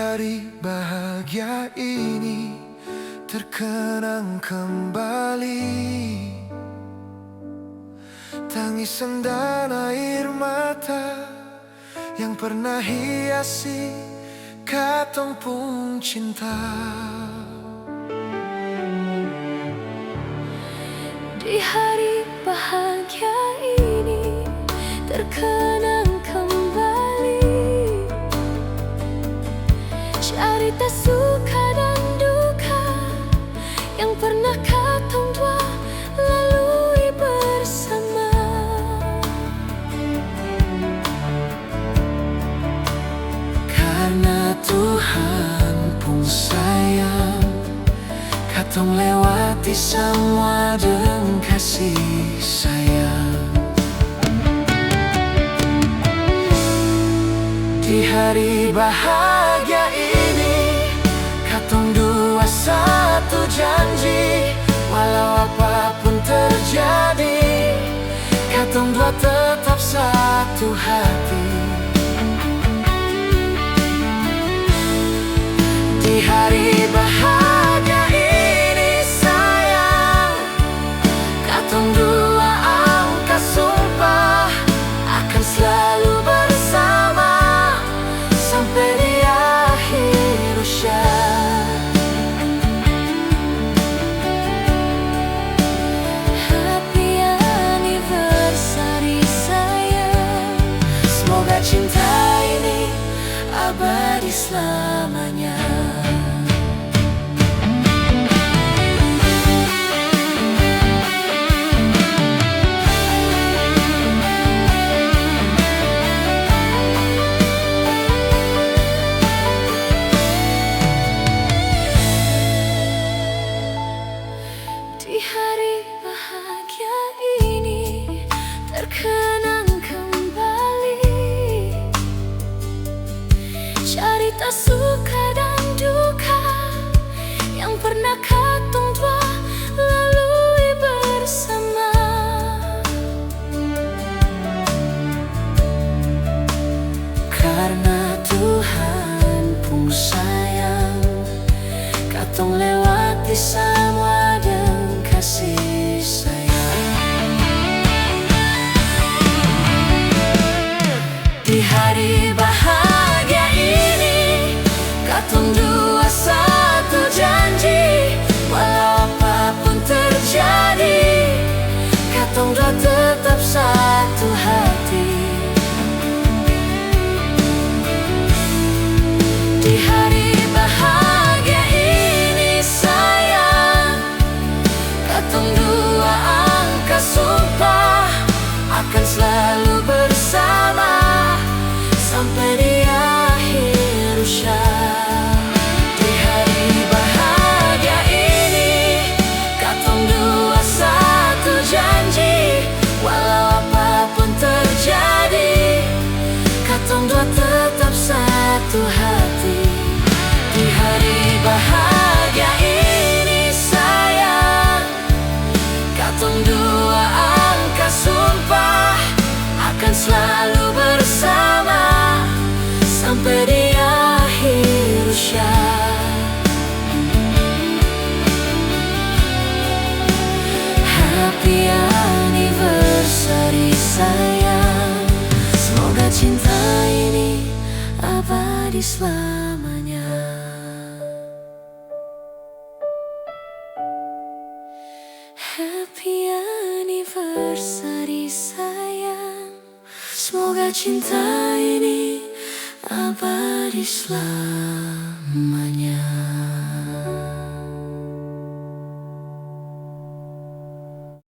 hari bahagia ini terkenang kembali tangisan dan air mata yang pernah hiasi katong pun cinta. Di hari bahagia ini terkenang kembali cerita suka dan duka yang pernah katong dua lalui bersama. Karena Tuhan pun sayang, katong lewati semua dengan kasih sayang. Di hari bahagia ini katong dua satu janji, walau apapun terjadi katong dua tetap satu hati. Di hari bahagia ini sayang, katong dua angkat sumpah akan selalu bersama sampai di akhir usia. Happy anniversary sayang, Semoga cinta ini abadi selamanya. di hari bahagia ini terkenang kembali cerita suka dan duka yang pernah katong dua lalui bersama. Karena Tuhan pun sayang, katong lewati semua dengan kasih sayang. Di hari bahagia ini katong dua satu janji, walau apapun terjadi katong dua tetap satu hati. Di hari bahagia ini sayang, katong dua angkat sumpah akan selalu bersama sampai di akhir usia. Di hari bahagia ini katong dua satu janji, walau apapun terjadi katong dua tetap satu hati. Di hari bahagia ini sayang, katong dua angkat sumpah akan selalu bersama sampai di akhir usia. Happy anniversary sayang, semoga cinta ini abadi selamanya. Happy anniversary sayang, semoga cinta ini abadi selamanya.